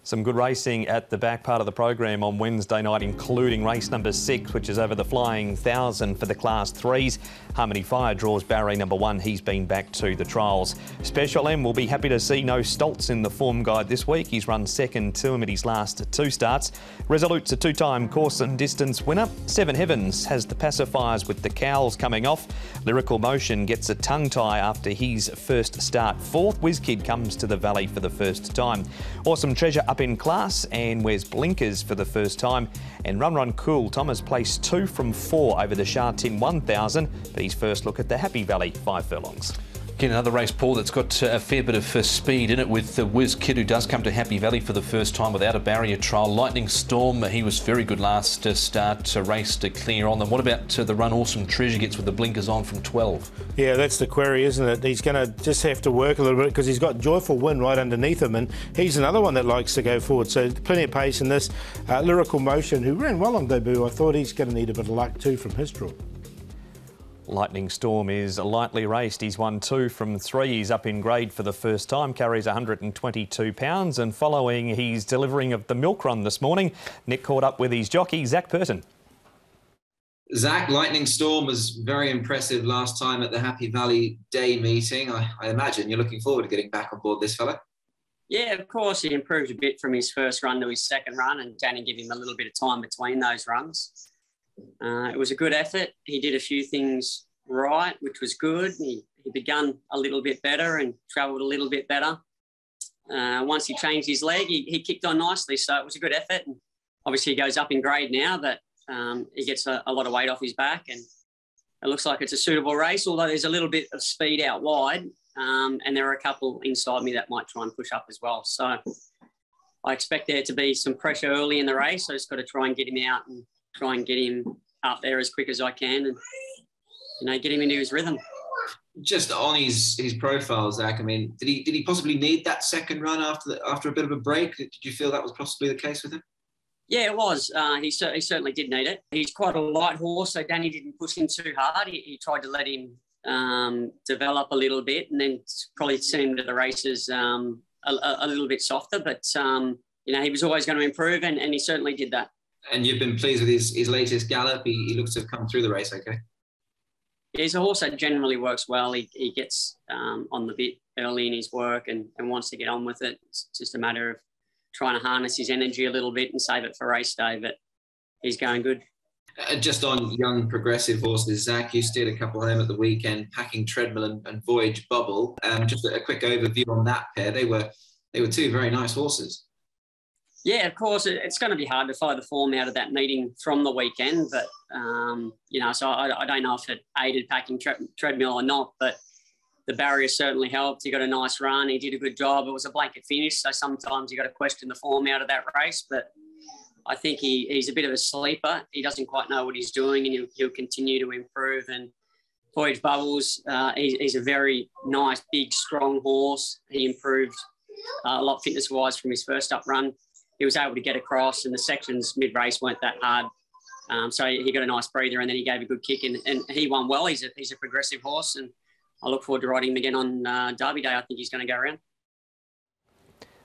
Some good racing at the back part of the program on Wednesday night, including race number 6, which is over the Flying 1000 for the Class 3s. Harmony Fire draws Barry number 1. He's been back to the trials. Special M will be happy to see no Stoltz in the form guide this week. He's run second to him at his last 2 starts. Resolute's a 2-time course and distance winner. Seven Heavens has the pacifiers with the cowls coming off. Lyrical Motion gets a tongue tie after his first start. 4th, Whiz Kid comes to the Valley for the first time. Awesome Treasure up in class and wears blinkers for the first time. And Run Cool, Thomas placed 2 from 4 over the Sha Tin 1000, but his first look at the Happy Valley 5 furlongs. Again, another race, Paul, that's got a fair bit of speed in it with the Whiz Kid, who does come to Happy Valley for the first time without a barrier trial. Lightning Storm, he was very good last start, race to clear on them. What about the run Awesome Treasure gets with the blinkers on from 12? Yeah, that's the query, isn't it? He's going to just have to work a little bit because he's got Joyful Win right underneath him, and he's another one that likes to go forward. So plenty of pace in this. Lyrical Motion, who ran well on debut, I thought he's going to need a bit of luck too from his draw. Lightning Storm is lightly raced. He's won 2 from 3. He's up in grade for the first time, carries 122 pounds. And following his delivering of the milk run this morning, Nick caught up with his jockey, Zach Purton. Zach, Lightning Storm was very impressive last time at the Happy Valley Day meeting. I imagine you're looking forward to getting back on board this fella. Yeah, of course. He improved a bit from his first run to his second run, and Danny gave him a little bit of time between those runs. It was a good effort. He did a few things right, which was good. He begun a little bit better and travelled a little bit better. Once he changed his leg, he kicked on nicely, so it was a good effort. And obviously he goes up in grade now, but he gets a lot of weight off his back, and it looks like it's a suitable race, although there's a little bit of speed out wide, and there are a couple inside me that might try and push up as well. So I expect there to be some pressure early in the race. I just got to try and get him out and try and get him up there as quick as I can and, get him into his rhythm. Just on his profile, Zach, I mean, did he possibly need that second run after a bit of a break? Did you feel that was possibly the case with him? Yeah, it was. He certainly did need it. He's quite a light horse, so Danny didn't push him too hard. He tried to let him develop a little bit, and then probably send him to the races a little bit softer. But, he was always going to improve, and he certainly did that. And you've been pleased with his latest gallop? He looks to have come through the race okay? Yeah, he's a horse that generally works well. He gets on the bit early in his work and wants to get on with it. It's just a matter of trying to harness his energy a little bit and save it for race day, but he's going good. Just on young progressive horses, Zach, you steered a couple home at the weekend, Packing Treadmill and Voyage Bubble. Just a quick overview on that pair. They were 2 very nice horses. Yeah, of course, it's going to be hard to follow the form out of that meeting from the weekend, but, so I don't know if it aided Packing Treadmill or not, but the barrier certainly helped. He got a nice run. He did a good job. It was a blanket finish, so sometimes you got to question the form out of that race, but I think he's a bit of a sleeper. He doesn't quite know what he's doing, and he'll continue to improve. And Voyage Bubbles, he's a very nice, big, strong horse. He improved a lot fitness-wise from his first up run. He was able to get across, and the sections mid-race weren't that hard. So he got a nice breather, and then he gave a good kick, and he won well. He's a progressive horse, and I look forward to riding him again on Derby Day. I think he's going to go around.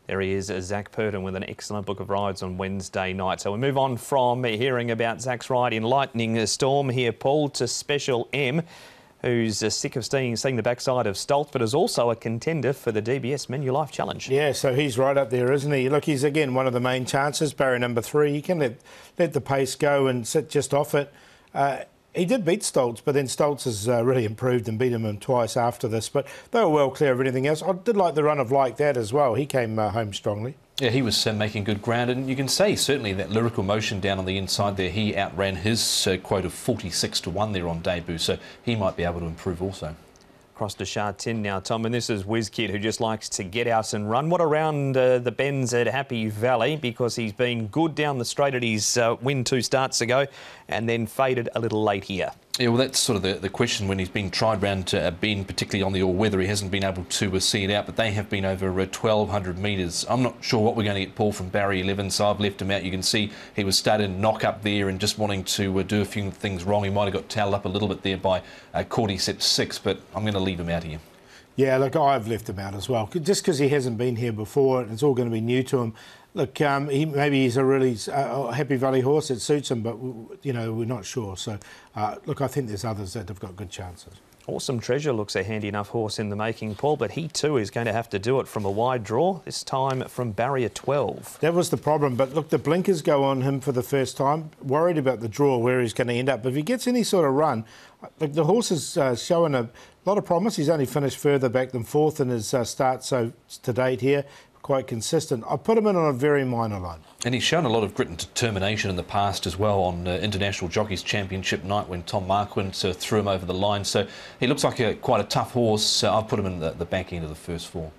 There he is, Zach Purton, with an excellent book of rides on Wednesday night. So we move on from hearing about Zach's ride in Lightning Storm here, Paul, to Special M, who's sick of seeing the backside of Stoltz, but is also a contender for the DBS Menu Life Challenge. Yeah, so he's right up there, isn't he? Look, he's again one of the main chances, barrier number 3. He can let the pace go and sit just off it. He did beat Stoltz, but then Stoltz has really improved and beat him twice after this. But they were well clear of anything else. I did like the run of Like That as well. He came home strongly. Yeah, he was making good ground, and you can say certainly that Lyrical Motion down on the inside there, he outran his quote of 46-1 there on debut, so he might be able to improve also. Across to Sha Tin now, Tom, and this is Whiz Kid, who just likes to get out and run. What around the bends at Happy Valley, because he's been good down the straight at his win 2 starts ago and then faded a little late here. Yeah, well, that's sort of the question when he's been tried round to bend, particularly on the all-weather. He hasn't been able to see it out, but they have been over 1,200 metres. I'm not sure what we're going to get, Paul, from Barry 11, so I've left him out. You can see he was starting to knock up there and just wanting to do a few things wrong. He might have got towelled up a little bit there by Cordyceps 6, but I'm going to leave him out here. Yeah, look, I've left him out as well, just because he hasn't been here before and it's all going to be new to him. Look, maybe he's a really Happy Valley horse that suits him, but, you know, we're not sure. So, look, I think there's others that have got good chances. Awesome Treasure looks a handy enough horse in the making, Paul, but he too is going to have to do it from a wide draw, this time from barrier 12. That was the problem, but look, the blinkers go on him for the first time. Worried about the draw, where he's going to end up. If he gets any sort of run, look, the horse is showing a lot of promise. He's only finished further back than fourth in his start to date here. Quite consistent. I put him in on a very minor line. And he's shown a lot of grit and determination in the past as well on International Jockeys Championship night when Tom Marquand threw him over the line. So he looks like quite a tough horse. I've put him in the back end of the first four.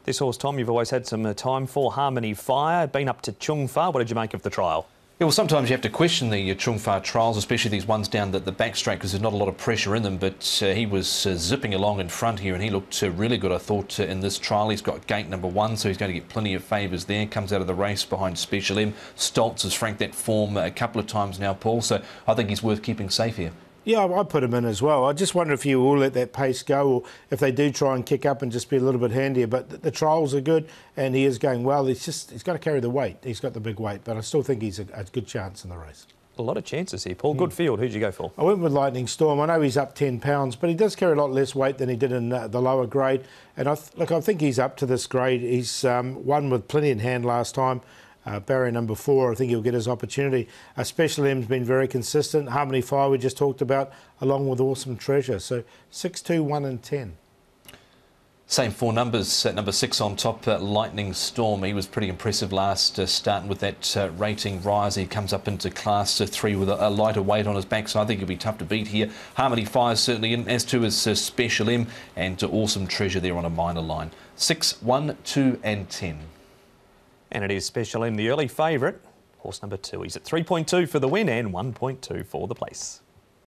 This horse, Tom, you've always had some time for, Harmony Fire, been up to Chung Fa. What did you make of the trial? Yeah, well, sometimes you have to question the Chung Fa trials, especially these ones down the back straight, because there's not a lot of pressure in them. But he was zipping along in front here, and he looked really good, I thought, in this trial. He's got gate number 1, so he's going to get plenty of favours there. Comes out of the race behind Special M. Stoltz has franked that form a couple of times now, Paul, so I think he's worth keeping safe here. Yeah, I put him in as well. I just wonder if you will let that pace go, or if they do try and kick up and just be a little bit handier. But the trials are good, and he is going well. He's got to carry the weight. He's got the big weight, but I still think he's a good chance in the race. A lot of chances here, Paul. Good field. Who'd you go for? I went with Lightning Storm. I know he's up 10 pounds, but he does carry a lot less weight than he did in the lower grade. And I think he's up to this grade. He's won with plenty in hand last time. Barrier number 4, I think he'll get his opportunity. Special M's been very consistent. Harmony Fire we just talked about, along with Awesome Treasure. So 6, 2, 1 and 10. Same 4 numbers. Number 6 on top, Lightning Storm. He was pretty impressive last starting with that rating rise. He comes up into class 3 with a lighter weight on his back, so I think he'll be tough to beat here. Harmony Fire certainly in, as to his Special M, and Awesome Treasure there on a minor line. 6, 1, 2 and 10. And it is Special M, the early favourite. Horse number 2. He's at 3.2 for the win and 1.2 for the place.